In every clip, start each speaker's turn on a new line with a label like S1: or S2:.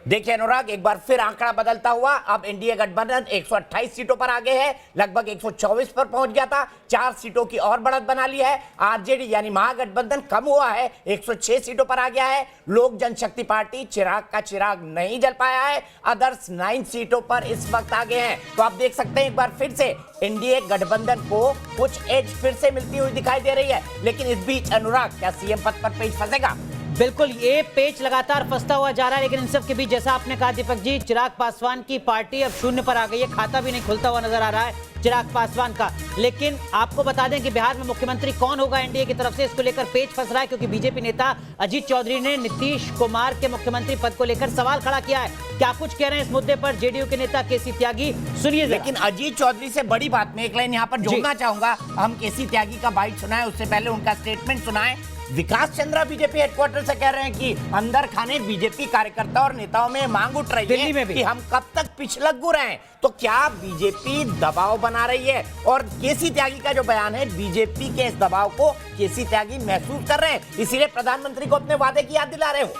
S1: देखिए अनुराग, एक बार फिर आंकड़ा बदलता हुआ। अब एनडीए गठबंधन 128 सीटों पर आगे है, लगभग 124 पर पहुंच गया था, 4 सीटों की और बढ़त बना ली है। आरजेडी यानी महागठबंधन कम हुआ है, 106 सीटों पर आ गया है। लोक जनशक्ति पार्टी चिराग का चिराग नहीं जल पाया है, अदर्स 9 सीटों पर इस वक्त आगे हैं। तो आप देख सकते हैं एक बार फिर से एनडीए गठबंधन को कुछ एज फिर से मिलती हुई दिखाई दे रही है। लेकिन इस बीच अनुराग, क्या सीएम पद पर पेच फंसेगा?
S2: बिल्कुल, ये पेच लगातार फंसता हुआ जा रहा है। लेकिन इन सब के बीच जैसा आपने कहा दीपक जी, चिराग पासवान की पार्टी अब शून्य पर आ गई है, खाता भी नहीं खुलता हुआ नजर आ रहा है चिराग पासवान का। लेकिन आपको बता दें कि बिहार में मुख्यमंत्री कौन होगा एनडीए की तरफ से, इसको लेकर पेच फंस रहा है, क्योंकि बीजेपी नेता अजीत चौधरी ने नीतीश कुमार के मुख्यमंत्री पद को लेकर सवाल खड़ा किया है। क्या कुछ कह रहे हैं इस मुद्दे पर जेडीयू के नेता केसी त्यागी, सुनिए।
S1: लेकिन अजीत चौधरी से बड़ी बात में एक लाइन यहाँ पर जोड़ना चाहूंगा। हम केसी त्यागी का बाइट सुनाए, उससे पहले उनका स्टेटमेंट सुनाए। विकास चंद्रा बीजेपी हेडक्वार्टर से कह रहे हैं कि अंदर खाने बीजेपी कार्यकर्ता और नेताओं में मांग उठ रही है कि हम कब तक पिछलग्गू रहें। तो क्या बीजेपी दबाव बना रही है? और केसी त्यागी का जो बयान है, बीजेपी के इस दबाव को केसी त्यागी महसूस कर रहे हैं, इसीलिए प्रधानमंत्री को अपने वादे की याद दिला रहे हो।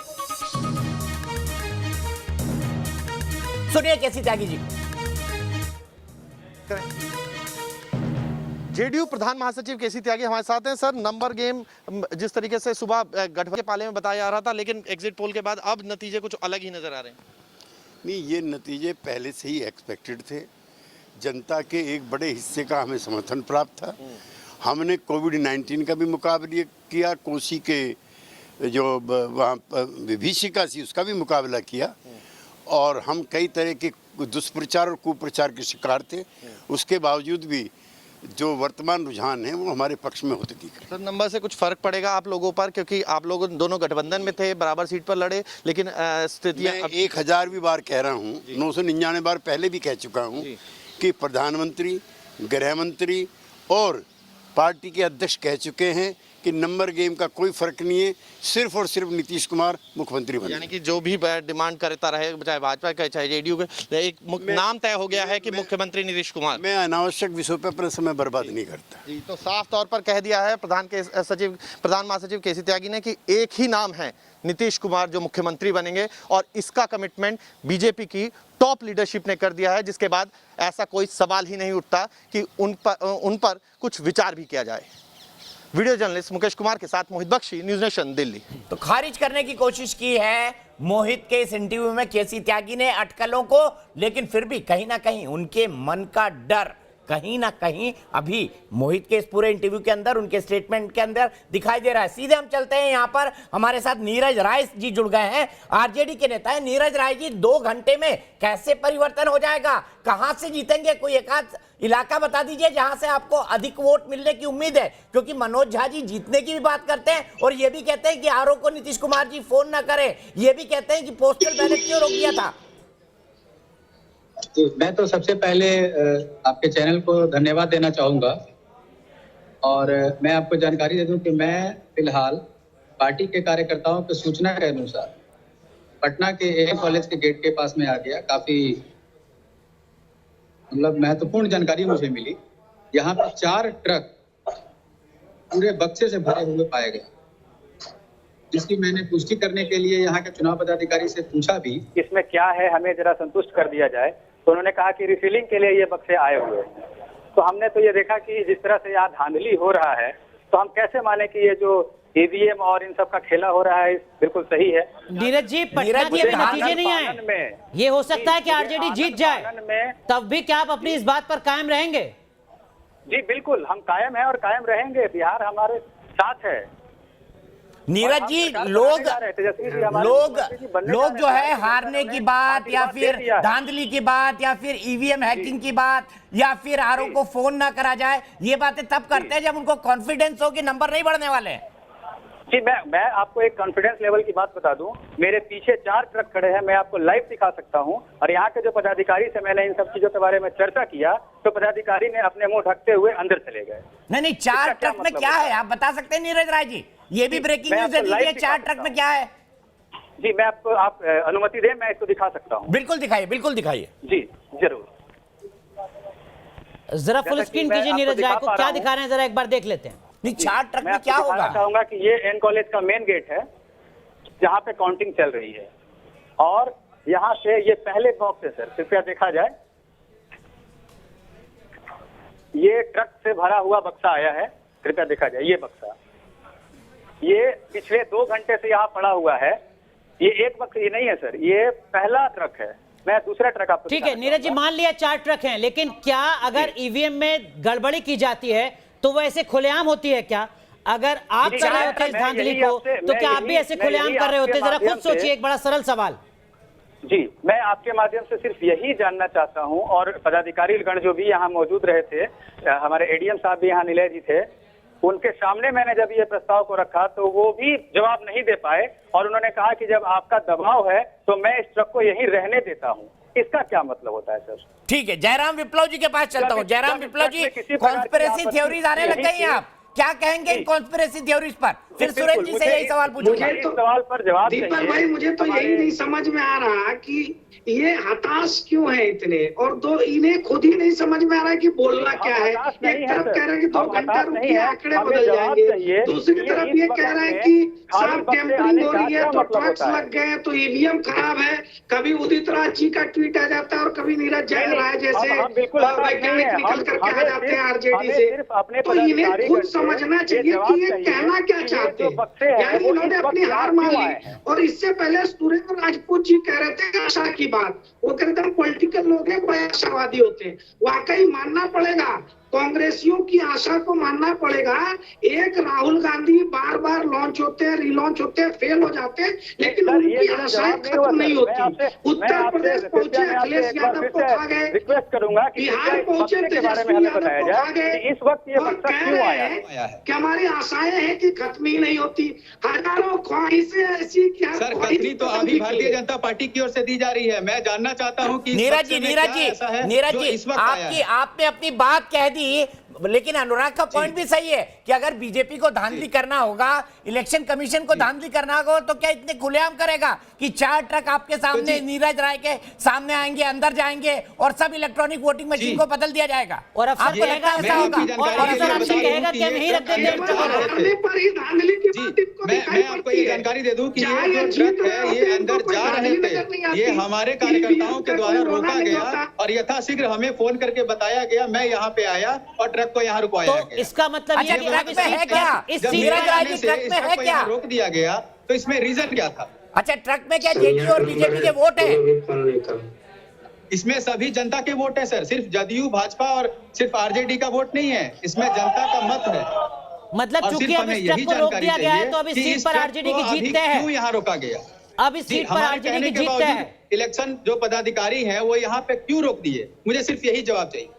S1: सुनिए केसी त्यागी जी।
S3: जेडीयू प्रधान महासचिव केसी त्यागी हमारे साथ हैं। सर, नंबर गेम जिस तरीके से सुबह गठबंधन के पाले में बताया जा रहा था, लेकिन एग्जिट पोल के बाद अब नतीजे कुछ अलग ही नजर आ रहे हैं।
S4: नहीं, ये नतीजे पहले से ही एक्सपेक्टेड थे। जनता के एक बड़े हिस्से का हमें समर्थन प्राप्त था। हमने कोविड-19 का भी मुकाबला किया, कोसी के जो वहाँ विभीषिका थी उसका भी मुकाबला किया, और हम कई तरह के दुष्प्रचार और कुप्रचार के शिकार थे। उसके बावजूद भी जो वर्तमान रुझान है वो हमारे पक्ष में होते दिख रहे।
S3: सर, नंबर से कुछ फर्क पड़ेगा आप लोगों पर, क्योंकि आप लोग दोनों गठबंधन में थे, बराबर सीट पर लड़े, लेकिन स्थितियां
S4: 1000वीं बार कह रहा हूँ, 999 बार पहले भी कह चुका हूँ कि प्रधानमंत्री, गृह मंत्री और पार्टी के अध्यक्ष कह चुके हैं कि नंबर गेम का कोई फर्क नहीं है, सिर्फ और सिर्फ नीतीश कुमार मुख्यमंत्री बने।
S3: यानी कि जो भी डिमांड करता रहे, चाहे भाजपा का चाहे जेडीयू का, एक नाम तय हो गया है कि मुख्यमंत्री नीतीश कुमार।
S4: मैं अनावश्यक विषयों पर अपना समय बर्बाद नहीं करता।
S3: जी, तो साफ तौर पर कह दिया है प्रधान महासचिव केसी त्यागी ने कि एक ही नाम है, नीतीश कुमार जो मुख्यमंत्री बनेंगे, और इसका कमिटमेंट बीजेपी की टॉप लीडरशिप ने कर दिया है, जिसके बाद ऐसा कोई सवाल ही नहीं उठता कि उन पर कुछ विचार भी किया जाए। वीडियो जर्नलिस्ट मुकेश कुमार के साथ मोहित बख्शी, न्यूज नेशन, दिल्ली।
S1: तो खारिज करने की कोशिश की है मोहित के इस इंटरव्यू में केसी त्यागी ने अटकलों को, लेकिन फिर भी कहीं ना कहीं उनके मन का डर कहीं ना कहीं अभी मोहित के इस पूरे इंटरव्यू के अंदर, उनके स्टेटमेंट के अंदर दिखाई दे रहा है। सीधे हम चलते हैं, यहाँ पर हमारे साथ नीरज राय जी जुड़ गए हैं, आरजेडी के नेता है। नीरज राय जी, 2 घंटे में कैसे परिवर्तन हो जाएगा? कहां से जीतेंगे? कोई एक आध इलाका बता दीजिए जहां से आपको अधिक वोट मिलने की उम्मीद है, क्योंकि मनोज झा जी जीतने की भी बात करते हैं और ये भी कहते हैं कि आरओ को नीतीश कुमार जी फोन ना करें, ये भी कहते हैं कि पोस्टल बैलेट क्यों रोक दिया था।
S5: मैं तो सबसे पहले आपके चैनल को धन्यवाद देना चाहूँगा, और मैं आपको जानकारी दे दूं कि मैं फिलहाल पार्टी के कार्यकर्ताओं की सूचना के अनुसार पटना के एएम कॉलेज के गेट के पास में आ गया। काफी मतलब महत्वपूर्ण जानकारी मुझे मिली। यहाँ पे 4 ट्रक पूरे बक्से से भरे हुए पाए गए, जिसकी मैंने पुष्टि करने के लिए यहाँ के चुनाव पदाधिकारी से पूछा भी
S6: इसमें क्या है, हमें जरा संतुष्ट कर दिया जाए। तो उन्होंने कहा कि रिफिलिंग के लिए ये बक्से आए हुए हैं। तो हमने तो ये देखा कि जिस तरह से यहाँ धांधली हो रहा है, तो हम कैसे माने कि ये जो ईवीएम और इन सब का खेला हो रहा है बिल्कुल सही है।
S2: नीरज जी, पटना के अभी नतीजे नहीं आए, ये हो सकता है कि आरजेडी जीत जाए, तब भी क्या आप अपनी इस बात पर कायम रहेंगे?
S6: जी बिल्कुल, हम कायम हैं और कायम रहेंगे। बिहार हमारे साथ है।
S1: नीरज जी, लोग जो है हारने की बात, या फिर धांधली की बात, या फिर ईवीएम हैकिंग की बात, या फिर आरओ को फोन ना करा जाए, ये बातें तब करते हैं जब उनको कॉन्फिडेंस हो कि नंबर नहीं बढ़ने वाले हैं।
S6: जी, मैं आपको एक कॉन्फिडेंस लेवल की बात बता दूं। मेरे पीछे 4 ट्रक खड़े हैं, मैं आपको लाइव दिखा सकता हूं। और यहाँ के जो पदाधिकारी से मैंने इन सब चीजों के बारे में चर्चा किया, तो पदाधिकारी ने अपने मुंह ढकते हुए अंदर चले गए।
S1: नहीं, 4 ट्रक में क्या है आप बता सकते हैं नीरज राय जी? ये भी ब्रेकिंग न्यूज दे दीजिए, 4 ट्रक में क्या है?
S6: जी, मैं आपको, आप अनुमति दें, मैं इसको दिखा सकता हूँ।
S1: बिल्कुल दिखाइए, बिल्कुल दिखाइए।
S6: जी जरूर,
S2: जरा फुल स्क्रीन कीजिए नीरज राय को, क्या दिखा रहे हैं जरा एक बार देख लेते हैं।
S1: नहीं, 4 ट्रक में क्या होगा?
S6: मैं चाहूंगा कि ये एन कॉलेज का मेन गेट है, जहाँ पे काउंटिंग चल रही है, और यहाँ से ये पहले बॉक्स है सर, कृपया देखा जाए। ये ट्रक से भरा हुआ बक्सा आया है, कृपया देखा जाए। ये बक्सा ये पिछले 2 घंटे से यहाँ पड़ा हुआ है। ये एक बक्सा ये नहीं है सर, ये पहला ट्रक है। मैं दूसरा ट्रक आपको
S2: ठीक है नीरज जी, मान लिया 4 ट्रक हैं, लेकिन क्या अगर ईवीएम में गड़बड़ी की जाती है तो वो ऐसे खुलेआम होती है क्या? अगर आप कर रहे होते इस धांधली को तो क्या आप भी ऐसे खुलेआम कर रहे होते? जरा खुद सोचिए, एक बड़ा सरल सवाल।
S6: जी, मैं आपके माध्यम से सिर्फ यही जानना चाहता हूं, और पदाधिकारी गण जो भी यहाँ मौजूद रहे थे, हमारे एडीएम साहब भी यहाँ निलय जी थे, उनके सामने मैंने जब ये प्रस्ताव को रखा तो वो भी जवाब नहीं दे पाए, और उन्होंने कहा कि जब आपका दबाव है तो मैं इस ट्रक को यहीं रहने देता हूँ। इसका क्या मतलब होता है सर?
S1: ठीक है, जयराम विप्लव जी के पास चलता हूँ। जयराम विप्लव जी, कॉन्स्पिरेसी थ्योरीज आने लग गई हैं, आप क्या कहेंगे इन कॉन्स्पिरेसी थ्योरीज पर? फिर सुरेश जी से यही सवाल पूछूंगा।
S6: इस सवाल पर जवाब
S7: दीपक भाई, मुझे तो यही नहीं समझ में आ रहा कि ये हताश क्यों है इतने, और दो इन्हें खुद ही नहीं समझ में आ रहा है कि बोलना क्या है। एक तरफ कह रहे हैं कि 2 घंटा रुकिए, आंकड़े बदल जाएंगे, दूसरी तरफ ये कह रहे हैं कि साहब टेम्परिंग हो रही है तो ट्रक्स लग गए तो ईवीएम खराब है। कभी उदित राज जी का ट्वीट आ जाता है और कभी नीरज राय जैसे वैज्ञानिक निकल करके आ जाते हैं आरजेडी से। तो इन्हें खुद समझना चाहिए कि ये कहना क्या चाहते हैं, यानी इन्होंने अपनी हार मान ली। और इससे पहले सुरेंद्र राजपूत जी कह रहे थे आशा की बात, वो कहते हैं पॉलिटिकल लोग हैं, बड़े आशावादी होते हैं। वाकई मानना पड़ेगा, कांग्रेसियों की आशा को मानना पड़ेगा। एक राहुल गांधी बार बार लॉन्च होते हैं, रिलॉन्च होते हैं, फेल हो जाते हैं, लेकिन उनकी आशाएं खत्म नहीं होती। उत्तर प्रदेश पहुंचे अखिलेश यादव को खा गए,
S6: रिक्वेस्ट करूंगा कि
S7: बिहार पहुंचे तेजस्वी यादव को खा गए।
S6: इस वक्त ये
S7: और
S6: बक्सा
S7: कह
S6: क्यों
S7: रहे
S6: आया?
S7: हैं कि हमारी आशाएं हैं कि खत्म ही नहीं होती। हजारों ख्वाहिशें ऐसी क्या
S5: सर, कथनी तो अभी भारतीय जनता पार्टी की ओर से दी जा रही है। मैं जानना चाहता हूं कि
S1: नीरज जी, आपने अपनी बात कह दी, लेकिन अनुराग का पॉइंट भी सही है कि अगर बीजेपी को धांधली करना होगा, इलेक्शन कमीशन को धांधली करना होगा, तो क्या इतने खुलेआम करेगा कि 4 ट्रक आपके सामने नीरज राय के सामने आएंगे, अंदर जाएंगे और सब इलेक्ट्रॉनिक वोटिंग मशीन को बदल दिया जाएगा?
S2: और अफसर कहेगा ऐसा होगा, और अफसर आपसे कहेगा कि नहीं रख देंगे।
S5: मैं आपको ये जानकारी दे दूं कि ये जो ट्रक है ये अंदर जा रहे थे, ये हमारे कार्यकर्ताओं के द्वारा रोका गया और यथाशीघ्र हमें फोन करके बताया गया। मैं यहाँ पे आया और ट्रक को यहाँ रुकवाया
S2: तो
S5: गया।
S2: इसका मतलब ये
S1: ट्रक में है क्या?
S2: इस
S1: नीरज राय जी ट्रक में है क्या?
S5: रोक दिया गया, तो इसमें रीजन क्या था?
S1: अच्छा, ट्रक में क्या जेडीयू और बीजेपी के वोट हैं?
S5: इसमें सभी जनता के वोट है सर, सिर्फ जदयू भाजपा और सिर्फ आरजेडी का वोट नहीं है, इसमें जनता का मत है।
S2: मतलब चूंकि अब इस ट्रक को रोक दिया गया है तो अब इस सीट पर आरजेडी की जीत तय है।
S5: क्यों यहाँ रोका गया?
S2: अब इस सीट पर आरजेडी की जीत तय है।
S5: इलेक्शन जो पदाधिकारी हैं वो यहाँ पे क्यों रोक दिए? मुझे सिर्फ यही जवाब चाहिए।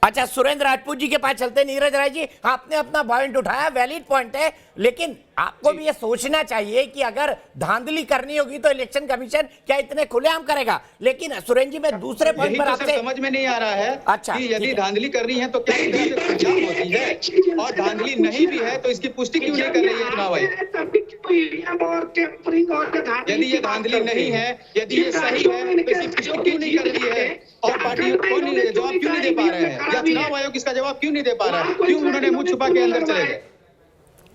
S1: अच्छा, सुरेंद्र राजपूत जी के पास चलते हैं। नीरज राय जी, आपने अपना पॉइंट उठाया, वैलिड पॉइंट है, लेकिन आपको भी ये सोचना चाहिए कि अगर धांधली करनी होगी तो इलेक्शन कमीशन क्या इतने खुलेआम करेगा? लेकिन सुरेंद्र जी, मैं दूसरे पॉइंट पर आपसे
S5: समझ में नहीं आ रहा है
S1: अच्छा,
S5: कि यदि धांधली करनी है तो क्या इस तरह से खुलेआम होती है, और धांधली नहीं भी है तो इसकी पुष्टि क्यों नहीं कर रही है चुनाव आयोग? यदि ये धांधली नहीं है, यदि ये सही है, तो इसकी पुष्टि क्यों नहीं कर रही है? और पार्टी कौन जवाब क्यों नहीं दे पा रहे हैं, या चुनाव आयोग इसका जवाब क्यों नहीं दे पा रहा है? क्यों उन्होंने मुंह छुपा के अंदर चले गए?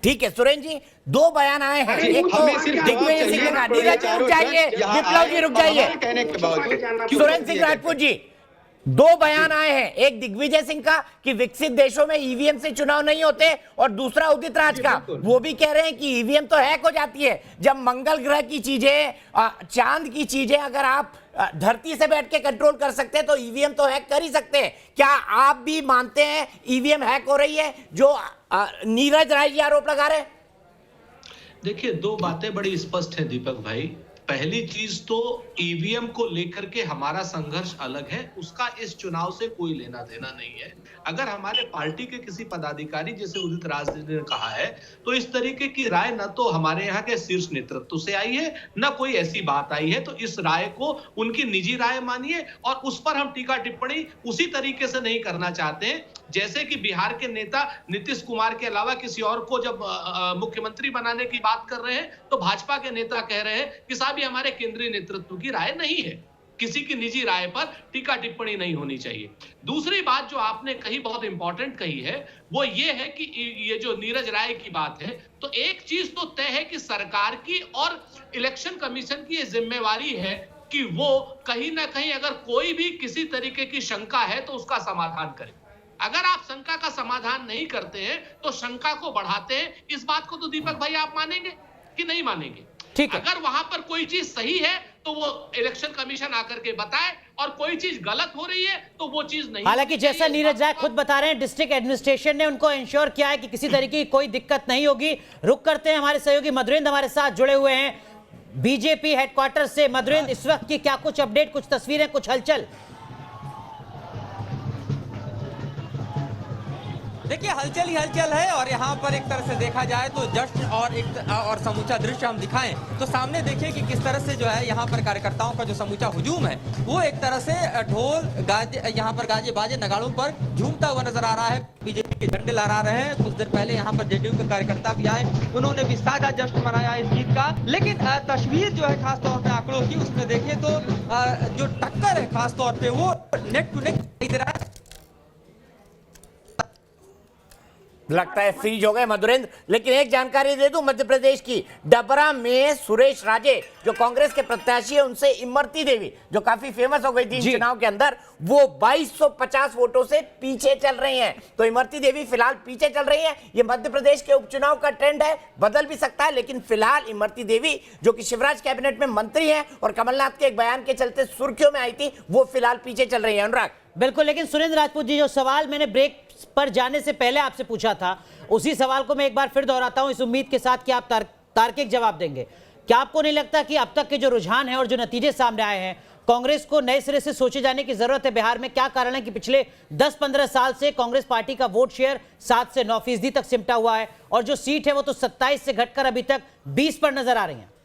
S1: ठीक है सुरेंद्र जी, 2 बयान आए हैं। एक तो दिग्विजय सिंह का, नीरज जी रुक जाइए, विप्लव जी रुक जाइए,
S5: कहने के बावजूद
S1: सुरेंद्र सिंह राजपूत जी, 2 बयान आए हैं। एक दिग्विजय सिंह का कि विकसित देशों में ईवीएम से चुनाव नहीं होते, और दूसरा उदित राज का, वो भी कह रहे हैं कि ईवीएम तो हैक हो जाती है। जब मंगल ग्रह की चीजें, चांद की चीजें अगर आप धरती से बैठ के कंट्रोल कर सकते हैं तो ईवीएम तो हैक कर ही सकते हैं। क्या आप भी मानते हैं ईवीएम हैक हो रही है, जो नीरज राय जी आरोप लगा रहे हैं?
S8: देखिए, 2 बातें बड़ी स्पष्ट है दीपक भाई। पहली चीज तो ईवीएम को लेकर के हमारा संघर्ष अलग है, उसका इस चुनाव से कोई लेना देना नहीं है। अगर हमारे पार्टी के किसी पदाधिकारी जैसे उदित राज ने कहा है तो इस तरीके की राय न तो हमारे यहाँ के शीर्ष नेतृत्व से आई है, न कोई ऐसी बात आई है, तो इस राय को उनकी निजी राय मानिए, और उस पर हम टीका टिप्पणी उसी तरीके से नहीं करना चाहते हैं जैसे कि बिहार के नेता नीतीश कुमार के अलावा किसी और को जब मुख्यमंत्री बनाने की बात कर रहे हैं तो भाजपा के नेता कह रहे हैं कि साहब ये हमारे केंद्रीय नेतृत्व की राय नहीं है। किसी की निजी राय पर टीका टिप्पणी नहीं होनी चाहिए। दूसरी बात जो आपने कही, बहुत इंपॉर्टेंट कही है, वो ये है कि ये जो नीरज राय की बात है, तो एक चीज तो तय है कि सरकार की और इलेक्शन कमीशन की ये जिम्मेवारी है कि वो कहीं ना कहीं अगर कोई भी किसी तरीके की शंका है तो उसका समाधान करे। अगर आप शंका का समाधान नहीं करते हैं तो शंका को बढ़ाते हैं। इस बात को तो दीपक भाई आप मानेंगे कि नहीं मानेंगे?
S2: ठीक है।
S8: अगर वहां पर कोई चीज सही है तो वो इलेक्शन कमीशन आकर के बताए, और कोई चीज गलत हो रही है तो वो चीज नहीं।
S2: हालांकि जैसा नीरज राय खुद बता रहे हैं, डिस्ट्रिक्ट एडमिनिस्ट्रेशन ने उनको इंश्योर किया है कि किसी तरीके की कोई दिक्कत नहीं होगी। रुक करते हैं, हमारे सहयोगी मधुरेंद्र हमारे साथ जुड़े हुए हैं बीजेपी हेडक्वार्टर से। मधुरेंद्र, इस वक्त की क्या कुछ अपडेट, कुछ तस्वीरें, कुछ हलचल?
S9: देखिए, हलचल ही हलचल है। और यहाँ पर एक तरह से देखा जाए तो जश्न और समूचा दृश्य हम दिखाएं तो सामने देखिए कि किस तरह से जो है यहाँ पर कार्यकर्ताओं का जो समूचा हुजूम है वो एक तरह से ढोल गाजे, यहाँ पर गाजे बाजे नगाड़ों पर झूमता हुआ नजर आ रहा है। बीजेपी के झंडे लहरा रहे हैं। कुछ देर पहले यहाँ पर जेडीयू के कार्यकर्ता भी आए, उन्होंने भी साझा जश्न मनाया इस जीत का। लेकिन तस्वीर जो है खासतौर पर आंकड़ों की, उसमें देखें तो जो टक्कर है खासतौर पर वो नेक टू नेक दिखाई दे रहा है।
S1: लगता है फ्रीज हो गए मधुरेंद्र। लेकिन एक जानकारी दे दूं मध्य प्रदेश की, डबरा में सुरेश राजे जो कांग्रेस के प्रत्याशी है, उनसे इमरती देवी जो काफी फेमस हो गई थी इन चुनाव के अंदर, वो 2250 वोटों से पीछे चल रही हैं। तो इमरती देवी फिलहाल पीछे चल रही हैं। ये मध्य प्रदेश के उपचुनाव का ट्रेंड है, बदल भी सकता है, लेकिन फिलहाल इमरती देवी जो कि शिवराज कैबिनेट में मंत्री हैं और कमलनाथ के एक बयान के चलते सुर्खियों में आई थी, वो फिलहाल पीछे चल रही है। अनुराग,
S2: बिल्कुल। लेकिन सुरेंद्र राजपूत जी, जो सवाल मैंने ब्रेक पर जाने से पहले आपसे पूछा था, उसी सवाल को मैं एक बार फिर दोहराता हूं, इस उम्मीद के साथ कि आप तार्किक जवाब देंगे। क्या आपको नहीं लगता कि अब तक के जो रुझान है और जो नतीजे सामने आए हैं, कांग्रेस को नए सिरे से सोचे जाने की जरूरत है? बिहार में क्या कारण है कि पिछले 10-15 साल से कांग्रेस पार्टी का वोट शेयर 7 से 9% तक सिमटा हुआ है, और जो सीट है वो तो 27 से घटकर अभी तक 20 पर नजर आ रही है?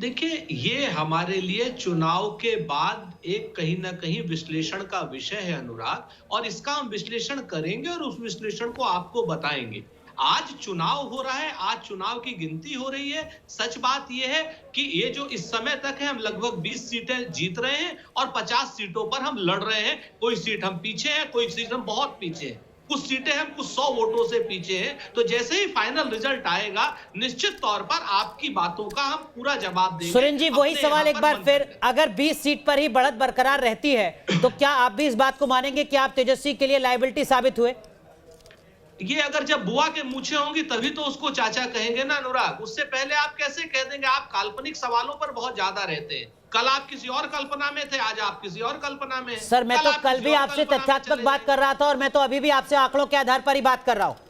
S8: देखिए, ये हमारे लिए चुनाव के बाद एक कहीं ना कहीं विश्लेषण का विषय है अनुराग, और इसका हम विश्लेषण करेंगे और उस विश्लेषण को आपको बताएंगे। आज चुनाव हो रहा है, आज चुनाव की गिनती हो रही है। सच बात यह है कि ये जो इस समय तक है, हम लगभग 20 सीटें जीत रहे हैं और 50 सीटों पर हम लड़ रहे हैं। कोई सीट हम पीछे हैं, कोई सीट हम बहुत पीछे हैं, कुछ सीटें हम कुछ 100 वोटों से पीछे हैं। तो जैसे ही फाइनल रिजल्ट आएगा, निश्चित तौर पर आपकी बातों का हम पूरा जवाब देंगे।
S2: सुरेंद्र जी, वही सवाल एक बार फिर, अगर 20 सीट पर ही बढ़त बरकरार रहती है तो क्या आप भी इस बात को मानेंगे कि आप तेजस्वी के लिए लायबिलिटी साबित हुए?
S8: ये अगर जब बुआ के मूछे होंगी तभी तो उसको चाचा कहेंगे ना अनुराग। उससे पहले आप कैसे कह देंगे? आप काल्पनिक सवालों पर बहुत ज्यादा रहते हैं। कल आप किसी और कल्पना में थे, आज आप किसी और कल्पना में हैं।
S2: सर, मैं तो कल भी आपसे तथ्यात्मक बात कर रहा था और मैं तो अभी भी आपसे आंकड़ों के आधार पर ही बात कर रहा हूं।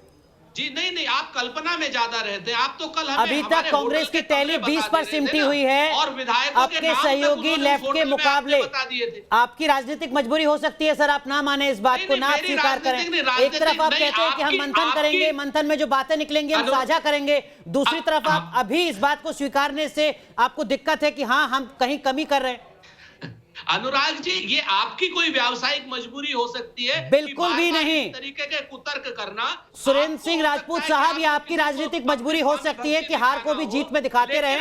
S8: जी नहीं, आप कल्पना में ज्यादा रहते हैं। आप तो कल हमें
S2: अभी तक कांग्रेस की टैली 20 पर सिमटी हुई है
S8: और विधायकों के
S2: आपके
S8: नाम
S2: सहयोगी
S8: तक
S2: लेफ्ट के मुकाबले।
S8: बता दिए थे।
S2: आपकी राजनीतिक मजबूरी हो सकती है सर, आप ना माने इस बात को, ना आप स्वीकार करें। एक तरफ आप कहते हैं कि हम मंथन करेंगे, मंथन में जो बातें निकलेंगी हम साझा करेंगे, दूसरी तरफ आप अभी इस बात को स्वीकारने से आपको दिक्कत है कि हाँ हम कहीं कमी कर रहे हैं।
S8: अनुराग जी, ये आपकी कोई व्यावसायिक मजबूरी हो सकती है?
S2: बिल्कुल भी नहीं।
S8: तरीके के कुतर्क करना।
S2: सुरेंद्र सिंह राजपूत साहब, ये आपकी राजनीतिक मजबूरी हो सकती है कि हार को भी जीत में दिखाते रहे।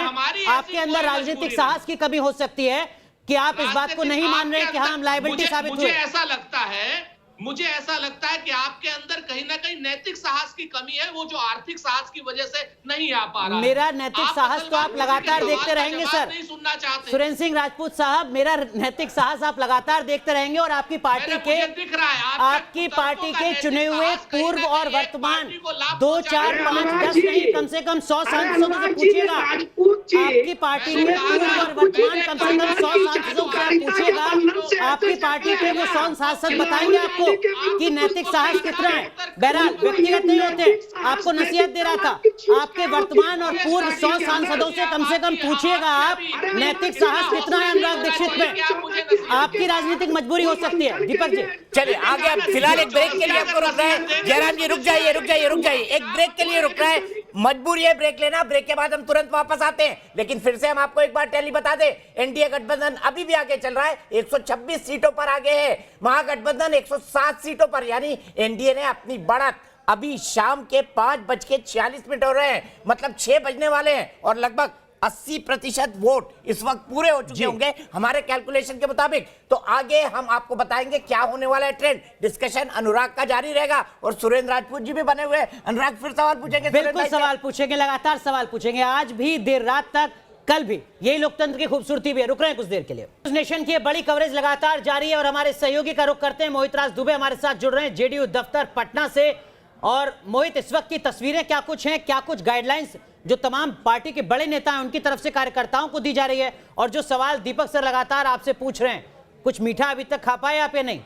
S2: आपके अंदर राजनीतिक साहस की कमी हो सकती है कि आप इस बात को नहीं मान रहे कि हाँ हम लायबिलिटी साबित हुए।
S8: मुझे ऐसा लगता है कि आपके अंदर कहीं ना कहीं नैतिक साहस की कमी है, वो जो आर्थिक साहस की वजह से नहीं आ पा रहा है।
S2: मेरा नैतिक साहस तो आप लगातार देखते रहेंगे सर।
S8: नहीं सुनना चाहते
S2: सुरेंद्र सिंह राजपूत साहब, मेरा नैतिक साहस आप लगातार देखते रहेंगे और आपकी पार्टी के चुने हुए पूर्व और वर्तमान 2, 4, 5, 10 नहीं, कम से कम 100 सांसदों से पूछिएगा। आपकी पार्टी के पूर्व और वर्तमान कम से कम 100 सांसदों से पूछिएगा, आपकी पार्टी के वो 100 सांसद बताएंगे आपको कि नैतिक साहस कितना है। बहरहाल व्यक्तिगत नहीं होते, आपको नसीहत दे रहा था। आपके वर्तमान और पूर्व 100 सांसदों से कम पूछिएगा आप नैतिक साहस कितना है अनुराग दीक्षित में। आपकी राजनीतिक मजबूरी हो सकती है। दीपक जी
S1: चलिए आगे। आप फिलहाल एक ब्रेक के लिए आपको रुक रहा है। जयराम जी रुक जाइए, एक ब्रेक के लिए रुक रहा है। मजबूरी है ब्रेक लेना, ब्रेक के बाद हम तुरंत वापस आते हैं। लेकिन फिर से हम आपको एक बार टैली बता दें, एनडीए गठबंधन अभी भी आगे चल रहा है, 126 सीटों पर आगे है। महागठबंधन 107 सीटों पर, यानी एनडीए ने अपनी बढ़त अभी शाम के 5:46 हो रहे हैं, मतलब 6 बजने वाले हैं और लगभग 80% वोट इस वक्त पूरे हो चुके होंगे हमारे कैलकुलेशन के मुताबिक। तो आगे हम आपको बताएंगे क्या होने वाला है ट्रेंड। डिस्कशन अनुराग का जारी रहेगा और सुरेंद्र राजपूत जी भी बने हुए हैं। अनुराग फिर सवाल पूछेंगे?
S2: बिल्कुल सवाल पूछेंगे, लगातार सवाल पूछेंगे। आज भी देर रात तक कल भी। यही लोकतंत्र की खूबसूरती भी है। रुक रहे हैं कुछ देर के लिए। न्यूज़ नेशन की बड़ी कवरेज लगातार जारी है और हमारे सहयोगी का रुख करते हैं। मोहित राज दुबे हमारे साथ जुड़ रहे हैं जेडीयू दफ्तर पटना से। और मोहित, इस वक्त की तस्वीरें क्या कुछ हैं, क्या कुछ गाइडलाइंस जो तमाम पार्टी के बड़े नेता हैं उनकी तरफ से कार्यकर्ताओं को दी जा रही है, और जो सवाल दीपक सर लगातार आपसे पूछ रहे हैं, कुछ मीठा अभी तक खा पाए आप या नहीं?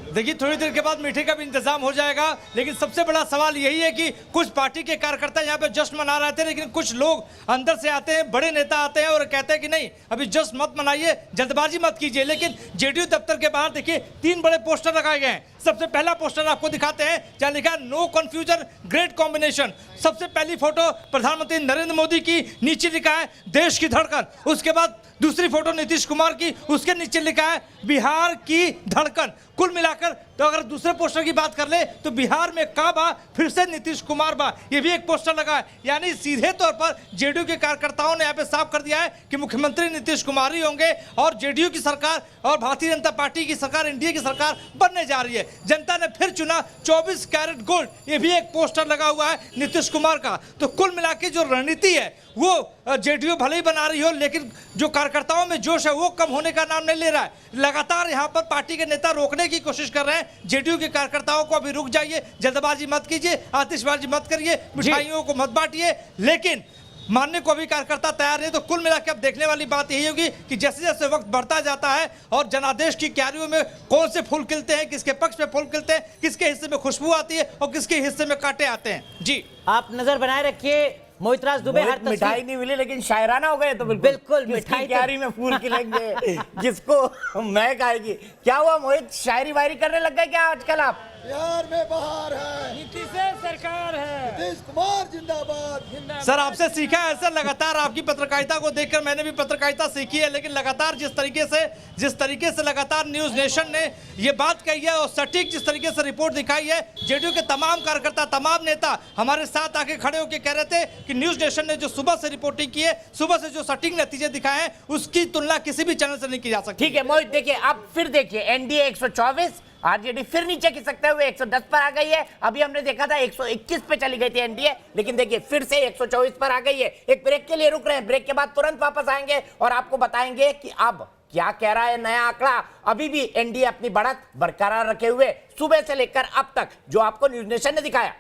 S10: देखिए, थोड़ी देर के बाद मीठे का भी इंतजाम हो जाएगा, लेकिन सबसे बड़ा सवाल यही है कि कुछ पार्टी के कार्यकर्ता यहाँ पे जश्न मना रहे थे, लेकिन कुछ लोग अंदर से आते हैं, बड़े नेता आते हैं और कहते हैं कि नहीं, अभी जश्न मत मनाइए, जल्दबाजी मत कीजिए। लेकिन जेडीयू दफ्तर के बाहर देखिए 3 बड़े पोस्टर लगाए गए हैं। सबसे पहला पोस्टर आपको दिखाते हैं, जहाँ लिखा है नो कंफ्यूजन ग्रेट कॉम्बिनेशन। सबसे पहली फोटो प्रधानमंत्री नरेंद्र मोदी की, नीचे लिखा है देश की धड़कन। उसके बाद दूसरी फोटो नीतीश कुमार की, उसके नीचे लिखा है बिहार की धड़कन। कुल मिलाकर तो अगर दूसरे पोस्टर की बात कर ले तो बिहार में का बा, फिर से नीतीश कुमार बा, ये भी एक पोस्टर लगा है। यानी सीधे तौर पर जेडीयू के कार्यकर्ताओं ने यहाँ पे साफ कर दिया है कि मुख्यमंत्री नीतीश कुमार ही होंगे और जेडीयू की सरकार और भारतीय जनता पार्टी की सरकार, एनडीए की सरकार बनने जा रही है। जनता ने फिर चुना 24 कैरेट गोल्ड, ये भी एक पोस्टर लगा हुआ है नीतीश कुमार का। तो कुल मिला के जो रणनीति है वो जेडीयू भले ही बना रही हो, लेकिन जो कार्यकर्ताओं में जोश है वो कम होने का नाम नहीं ले रहा है। लगातार यहाँ पर पार्टी के नेता रोकने की कोशिश कर रहे हैं जेडीयू के कार्यकर्ताओं को, अभी रुक जाइए, जल्दबाजी मत कीजिए, आतिशबाजी मत करिए, मिठाइयों को मत बांटिए। लेकिन मानने को अभी कार्यकर्ता तैयार नहीं। तो कुल मिलाकर अब देखने वाली बात यही होगी कि जैसे जैसे वक्त बढ़ता जाता है और जनादेश की क्यारियों में कौन से फूल खिलते हैं, किसके पक्ष में फूल खिलते हैं, किसके हिस्से में खुशबू आती है और किसके हिस्से में कांटे आते हैं। जी,
S2: आप नजर बनाए रखिए। मोहित राज दुबे, हर
S1: मिठाई नहीं मिली लेकिन शायराना हो गए तो
S2: बिल्कुल मिठाई
S1: क्यारी में फूल खिलेंगे, जिसको महक आएगी। क्या हुआ मोहित, शायरी वायरी करने लग गए क्या आजकल आप?
S11: बिहार में बहार है, नीतीश सरकार है, नीतीश कुमार जिंदाबाद।
S10: सर, आपसे सीखा है सर, लगातार आपकी पत्रकारिता को देखकर मैंने भी पत्रकारिता सीखी है, लेकिन लगातार जिस तरीके से लगातार न्यूज़ नेशन ने ये बात कही है और सटीक जिस तरीके से रिपोर्ट दिखाई है, जेडीयू के तमाम कार्यकर्ता, तमाम नेता हमारे साथ आके खड़े होकर कह रहे थे कि न्यूज़ नेशन ने जो सुबह से रिपोर्टिंग की है, सुबह से जो सटीक नतीजे दिखाए हैं, उसकी तुलना किसी भी चैनल से नहीं की जा सकती।
S1: ठीक है मोहित, देखिए अब फिर देखिए एनडीए 124, आरजेडी फिर नीचे खिसकते हुए 110 पर आ गई है। अभी हमने देखा था 121 पे चली गई थी एनडीए, लेकिन देखिए फिर से 124 पर आ गई है। एक ब्रेक के लिए रुक रहे हैं, ब्रेक के बाद तुरंत वापस आएंगे और आपको बताएंगे कि अब क्या कह रहा है नया आंकड़ा। अभी भी एनडीए अपनी बढ़त बरकरार रखे हुए सुबह से लेकर अब तक जो आपको न्यूज़ नेशन ने दिखाया।